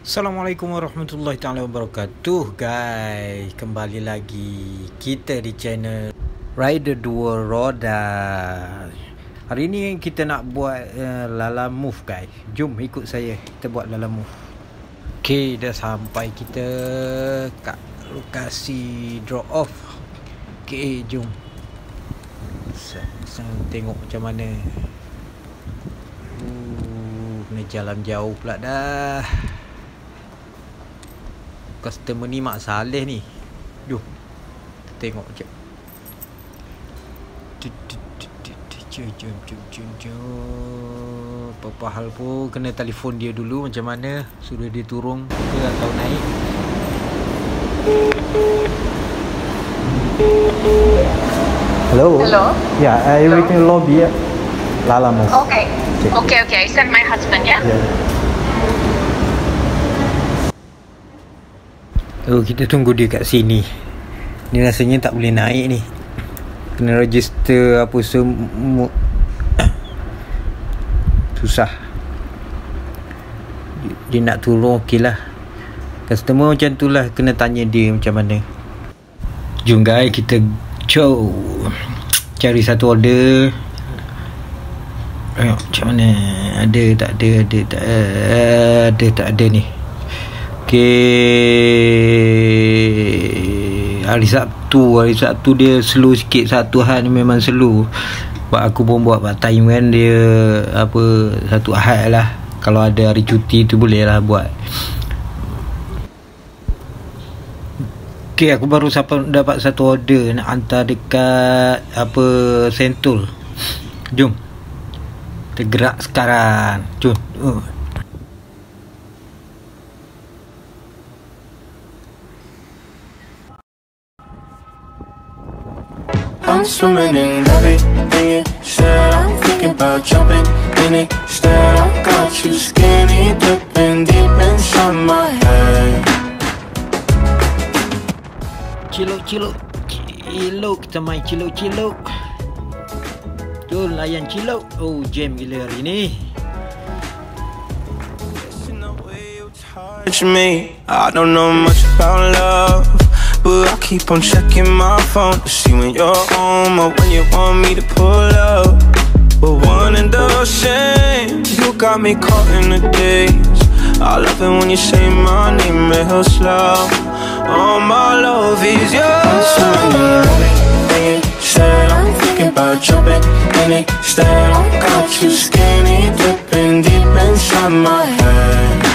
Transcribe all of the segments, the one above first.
Assalamualaikum warahmatullahi taala wabarakatuh, guys. Kembali lagi kita di channel Rider 2 Roda. Hari ni kita nak buat Lala Move, guys. Jom ikut saya, kita buat Lala Move. Okay, dah sampai kita kat lokasi drop off. Okay, jom tengok macam mana. Kena jalan jauh pula dah. Customer ni Mak Saleh ni. Jom tengok je. Jom. Apa hal pun kena telefon dia dulu macam mana, suruh dia turun ke atau naik. Hello. Yeah, I waiting lobby at Lala Move. Okay. I sent my husband, yeah? Oh, kita tunggu dia kat sini. Ni rasanya tak boleh naik ni. Kena register apa semua. Susah. Dia nak turun okey lah. Customer macam tu lah, kena tanya dia macam mana. Jom guys, kita cari satu order. Macam mana? Ada tak ada ni. Okay, hari Sabtu dia slow sikit. Satu Ahad ni memang slow. Sebab aku pun buat part time kan, dia satu Ahad lah. Kalau ada hari cuti tu boleh lah buat. Okay, aku baru dapat satu order nak hantar dekat Sentul. Jom kita gerak sekarang. Jom. I'm swimming in everything you said. I'm thinking about jumping in it. Instead, I got you skinny dipping deep inside my head. Cilok, kita main cilok. Jom layan cilok. Oh, jam gila hari ni. Touch me, I don't know much about love, but I keep on checking my phone to see when you're home or when you want me to pull up. But one and the same, you got me caught in the days. I love it when you say my name real slow. All my love is yours. I'm swimming everything you said. I'm thinking about jumping in it. Instead, I got you skinny dipping deep inside my head.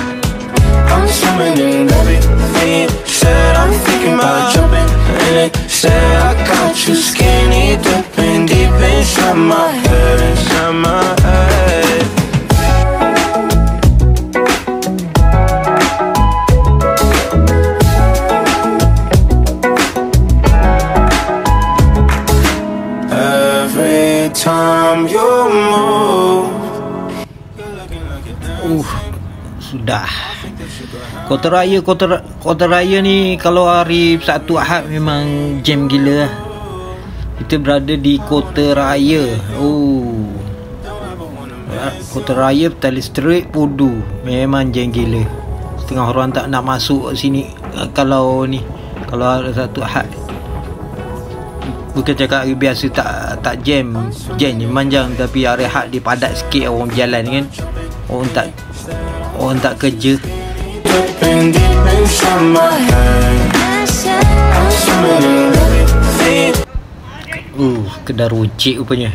I'm swimming in everything you said. I'm thinking about jumping in it. Said I got you skinny dipping deep inside my head, inside my head. Every time you move, Sudah. Kota raya ni kalau hari Sabtu Ahad memang jam gila lah. Kita berada di Kota Raya. Kota Raya, Petaling Street, Pudu. Memang jam gila. Setengah orang tak nak masuk sini kalau hari Sabtu Ahad. Bukan cakap hari biasa tak jam memang jam, tapi hari Ahad dia padat sikit orang berjalan kan. Orang tak kerja. Kedai runcit rupanya.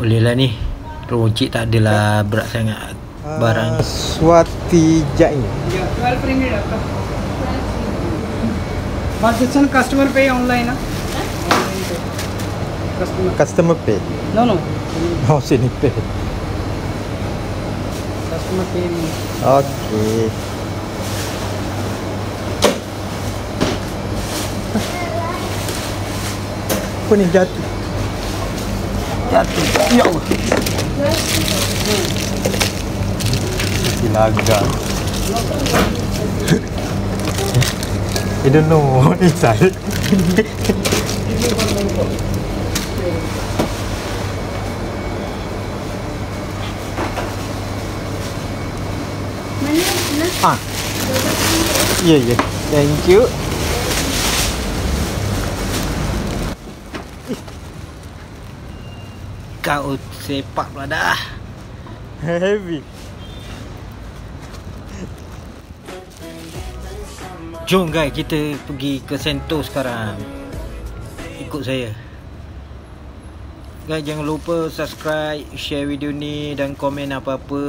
Boleh lah ni. Runcit tak adalah berat sangat barang. Swati Jain. 12 ringgit आपका. But this one customer pay online ना? Customer pay. No. Oh, sini pay. Customer pay me. Okay. Apa ni jatuh? Ya Allah. Silaga. I don't know what inside. Ya, ya. Thank you. Kau sepak pula dah. Heavy. Jom guys, kita pergi ke Sentosa sekarang. Ikut saya. Guys, jangan lupa subscribe, share video ni dan komen apa-apa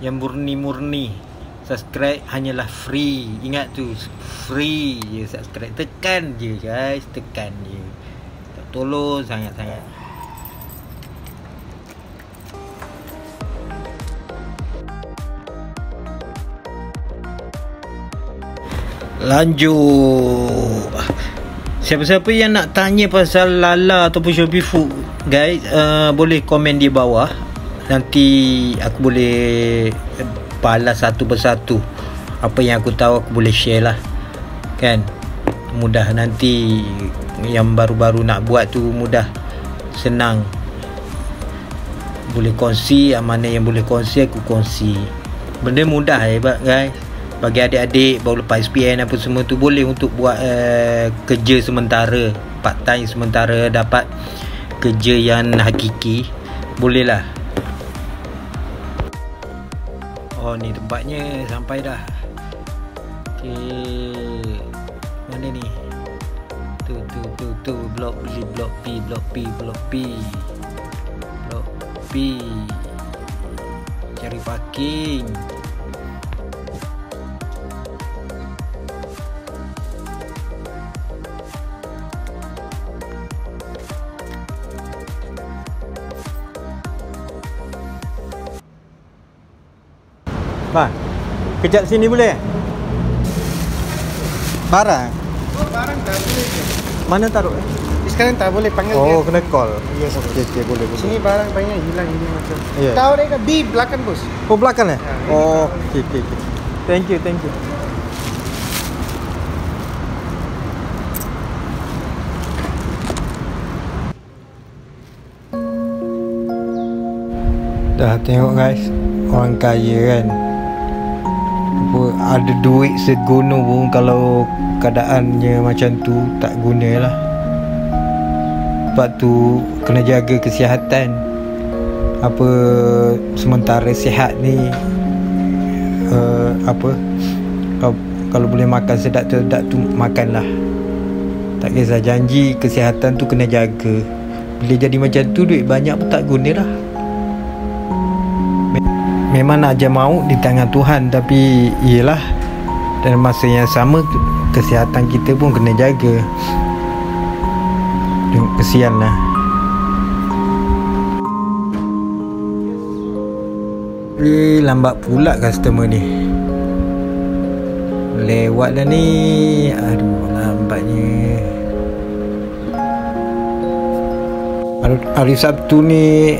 yang murni-murni. Subscribe hanyalah free. Ingat tu, free je subscribe. Tekan je guys, tekan je. Tolong sangat-sangat. Lanjut. Siapa-siapa yang nak tanya pasal Lala ataupun Shopee Food, guys, boleh komen di bawah. Nanti aku boleh balas satu persatu. Apa yang aku tahu aku boleh share lah. Kan? Mudah nanti yang baru-baru nak buat tu mudah. Senang. Boleh kongsi, mana yang boleh kongsi aku kongsi. Benda mudah guys. Bagi adik-adik baru lepas SPN apa semua tu, boleh untuk buat kerja sementara, part time sementara, dapat kerja yang hakiki, boleh lah. Oh, ni tempatnya sampai dah. Okay, mana ni? Tu blok B, blok P. Cari parking. Bang, kejap sini boleh? Barang? Oh, barang tak boleh. Mana taruh? Sekarang tak boleh panggil Oh, dia. kena call. Yes, Okey, boleh. Sini barang banyak hilang ini macam. Yeah. Tahu dia ke B belakang bos. Oh, belakang eh? Ya, Oh, okey. Thank you. Dah tengok guys, orang kaya kan, ada duit segunung pun kalau keadaannya macam tu tak guna lah. Sebab tu kena jaga kesihatan. Apa sementara sihat ni, kalau boleh makan sedap-sedap tu makanlah. Tak kisah, janji kesihatan tu kena jaga. Bila jadi macam tu, duit banyak pun tak guna lah. Memang nak je maut di tangan Tuhan, tapi iyalah, dan masa yang sama kesihatan kita pun kena jaga. Kesian lah. Lambat pula customer ni. Lewat dah ni. Aduh, lambatnya. Hari Sabtu ni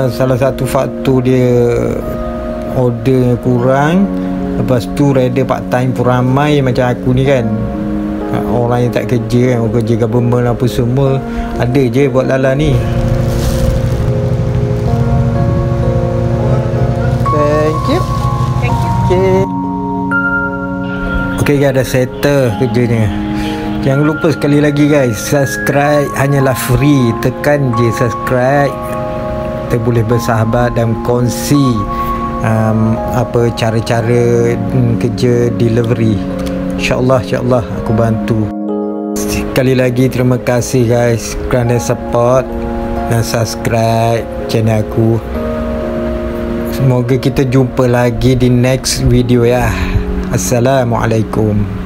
salah satu faktor dia order kurang. Lepas tu rider part time pun ramai macam aku ni kan. Orang yang tak kerja kan, orang kerja government apa semua, ada je buat Lala ni. Thank you. Okay guys, dah settle kerjanya. Jangan lupa sekali lagi guys, subscribe hanyalah free. Tekan je subscribe. Kita boleh bersahabat dan kongsi apa cara-cara kerja delivery. InsyaAllah aku bantu. Sekali lagi terima kasih guys kerana support dan subscribe channel aku. Semoga kita jumpa lagi di next video ya. Assalamualaikum.